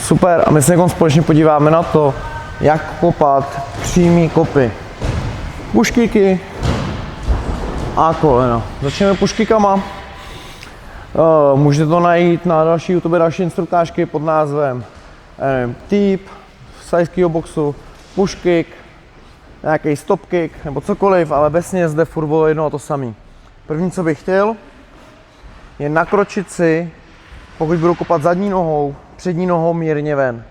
Super, a my se společně podíváme na to, jak kopat přímý kopy. Puškyky a koleno. Začneme puškykama. Můžete to najít na další YouTube, další instruktážky pod názvem tip, sajskýho boxu, pushkick, nějaký stop kick nebo cokoliv, ale vesně zde furt bylo jedno a to samé. První, co bych chtěl, je nakročit si, pokud budu kopat zadní nohou, přední nohou mírně ven.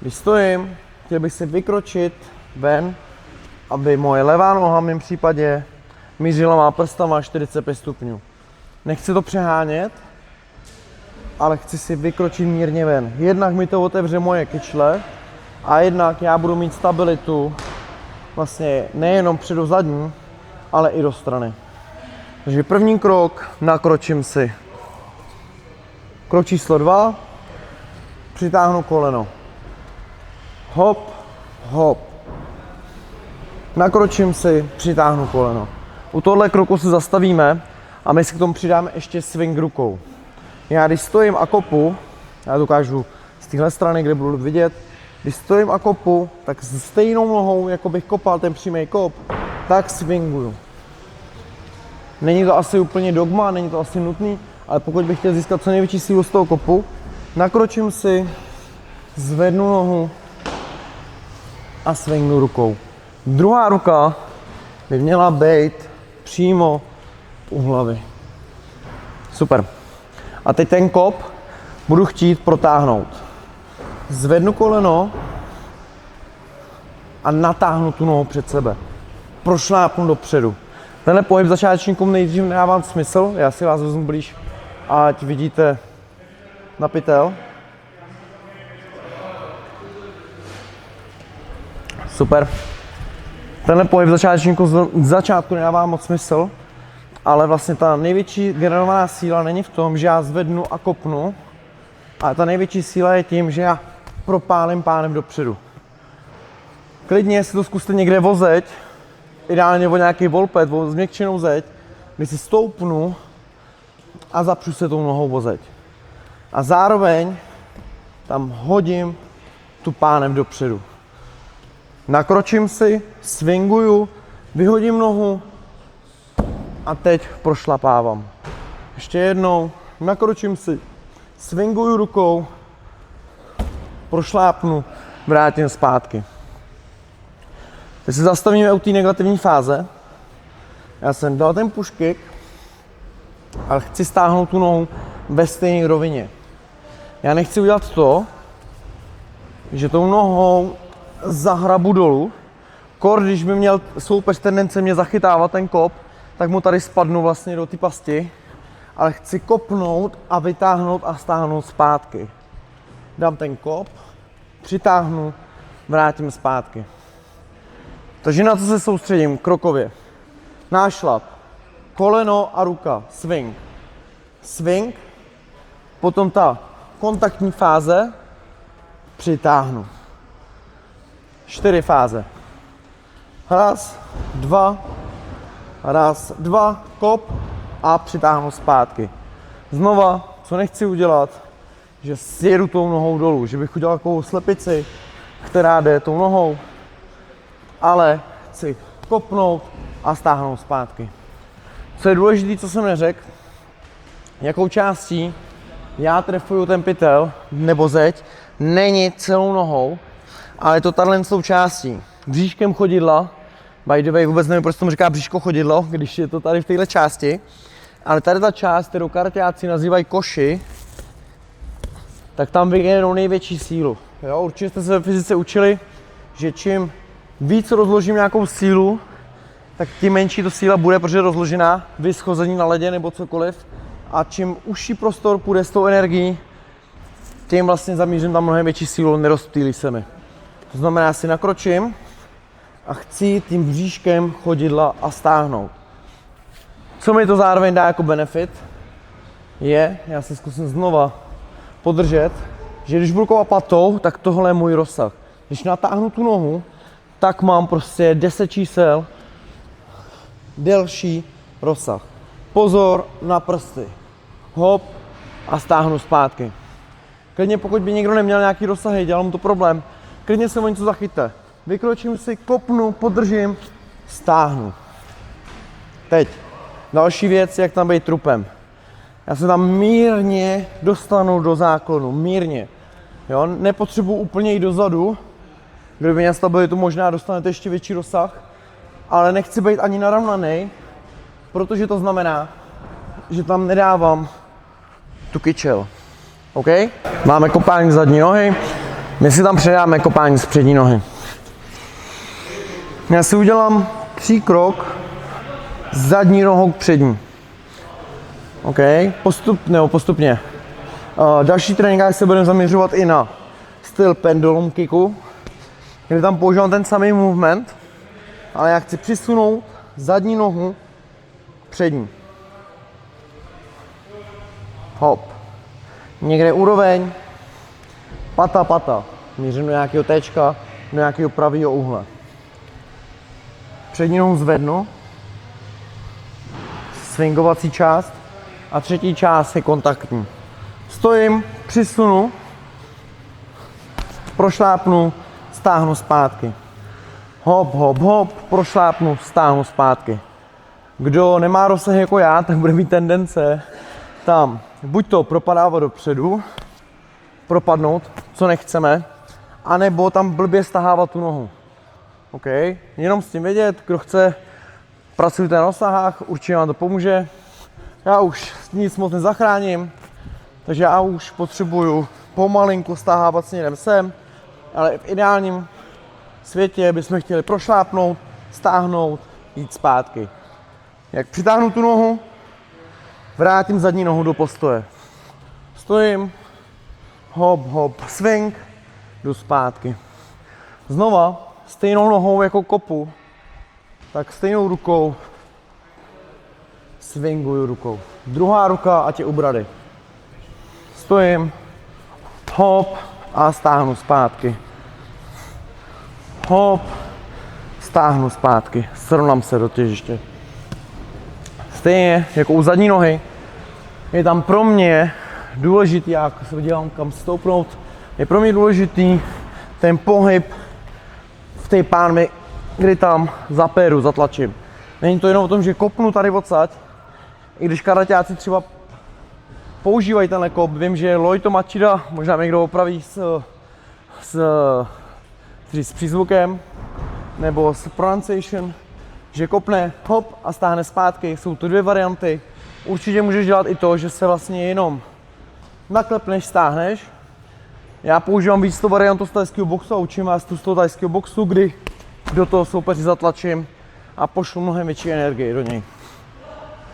Když stojím, chtěl bych si vykročit ven, aby moje levá noha v mém případě mířila má prstama 45 stupňů. Nechci to přehánět, ale chci si vykročit mírně ven. Jednak mi to otevře moje kyčle a jednak já budu mít stabilitu vlastně nejenom předu zadní, ale i do strany. Takže první krok, nakročím si. Krok číslo 2, přitáhnu koleno. Hop, hop. Nakročím si, přitáhnu koleno. U tohle kroku se zastavíme a my si k tomu přidáme ještě swing rukou. Já když stojím a kopu, já to ukážu z téhle strany, kde budu vidět, když stojím a kopu, tak s stejnou nohou, jako bych kopal ten přímý kop, tak swinguju. Není to asi úplně dogma, není to asi nutný, ale pokud bych chtěl získat co největší sílu z toho kopu, nakročím si, zvednu nohu a swingnu rukou. Druhá ruka by měla být přímo u hlavy. Super. A teď ten kop budu chtít protáhnout. Zvednu koleno a natáhnu tu nohu před sebe. Prošlápnu dopředu. Tenhle pohyb začátečníkům nejdřív nedává smysl, já si vás vezmu blíž, ať vidíte na pytel. Super. Tenhle pohyb začátečníkům z začátku nedává moc smysl, ale vlastně ta největší generovaná síla není v tom, že já zvednu a kopnu, ale ta největší síla je tím, že já propálím pánem dopředu. Klidně si to zkuste někde o zeď, ideálně o nějaký volpet, o změkčenou zeď, kdy si stoupnu a zapřu se tou nohou o zeď. A zároveň tam hodím tu pánem dopředu. Nakročím si, swinguju, vyhodím nohu a teď prošlapávám. Ještě jednou, nakročím si, swinguju rukou, prošlápnu, vrátím zpátky. Teď se zastavíme u té negativní fáze. Já jsem dal ten push kick, ale chci stáhnout tu nohu ve stejné rovině. Já nechci udělat to, že tou nohou zahrabu dolů. Kor, když by měl soupeř tendence mě zachytávat ten kop, tak mu tady spadnu vlastně do ty pasti, ale chci kopnout a vytáhnout a stáhnout zpátky. Dám ten kop, přitáhnu, vrátím zpátky. Takže na co se soustředím krokově? Nášlap, koleno a ruka, swing. Swing, potom ta kontaktní fáze, přitáhnu. 4 fáze. Raz, dva, kop a přitáhnu zpátky. Znova, co nechci udělat, že sjedu tou nohou dolů, že bych udělal takovou slepici, která jde tou nohou, ale chci kopnout a stáhnout zpátky. Co je důležité, co jsem neřekl, jakou částí já trefuju ten pytel nebo zeď, není celou nohou, ale je to tahle částí. Bříškem chodidla, by the way, vůbec nevím, proč tomu říká bříško chodidlo, když je to tady v téhle části, ale tady ta část, kterou karaťáci nazývají koši, tak tam vyjenou největší sílu. Jo, určitě jste se ve fyzice učili, že čím víc rozložím nějakou sílu, tak tím menší to síla bude, protože je rozložená, vyschození na ledě nebo cokoliv. A čím užší prostor půjde s tou energií, tím vlastně zamířím tam mnohem větší sílu, nerozptýlí se mi. To znamená, já si nakročím a chci tím bříškem chodidla a stáhnout. Co mi to zároveň dá jako benefit, je, já se zkusím znova podržet, že když budu kopat patou, tak tohle je můj rozsah. Když natáhnu tu nohu, tak mám prostě 10 čísel delší rozsah. Pozor na prsty. Hop a stáhnu zpátky. Klidně pokud by někdo neměl nějaký rozsahy, dělal mu to problém, klidně se o něco zachyťte. Vykročím si, kopnu, podržím, stáhnu. Teď, další věc, jak tam být trupem. Já se tam mírně dostanu do záklonu, mírně. Jo, nepotřebuji úplně jít dozadu, kdyby měl stabilitu, možná dostanete ještě větší rozsah, ale nechci být ani narovnaný, protože to znamená, že tam nedávám tu kyčel. OK? Máme kopání z zadní nohy, my si tam předáme kopání z přední nohy. Já si udělám 3 krok z zadní nohou k přední. OK? Postupně. Další tréninkách se budeme zaměřovat i na styl pendulum kicku, kdy tam používám ten samý movement, ale já chci přisunout zadní nohu k přední. Hop. Někde úroveň, pata. Mířím do nějakého téčka, do nějakého pravého úhle. Přední nohu zvednu, swingovací část a třetí část je kontaktní. Stojím, přisunu, prošlápnu, stáhnu zpátky. Hop, prošlápnu, stáhnu zpátky. Kdo nemá rozsah jako já, tak bude mít tendence tam buď to propadávat dopředu, propadnout, co nechceme, anebo tam blbě stahávat tu nohu. OK? Jenom s tím vědět, kdo chce, pracujte na rozsahách, určitě vám to pomůže. Já už nic moc nezachráním, takže já už potřebuju pomalinku stahávat směrem sem, ale v ideálním světě bychom chtěli prošlápnout, stáhnout, jít zpátky. Jak přitáhnu tu nohu, vrátím zadní nohu do postoje. Stojím, hop, swing, jdu zpátky. Znova stejnou nohou jako kopu, tak stejnou rukou swinguju rukou. Druhá ruka, ať je u brady. Stojím, hop a stáhnu zpátky. Hop, stáhnu zpátky, srovnám se do těžiště. Stejně jako u zadní nohy, je tam pro mě důležitý, jak se dělám kam stoupnout, je pro mě důležitý ten pohyb v té pánvi, kdy tam zapéru, zatlačím. Není to jenom o tom, že kopnu tady odsaď, i když karaťáci třeba používají tenhle kop, vím, že Lyoto Machida, možná mě někdo opraví s přízvukem, nebo s pronunciation, že kopne hop a stáhne zpátky, jsou to 2 varianty. Určitě můžeš dělat i to, že se vlastně jenom naklepneš, stáhneš. Já používám víc tu variantu z thajského boxu a učím vás tu z toho thajského boxu, kdy do toho soupeře zatlačím a pošlu mnohem větší energii do něj.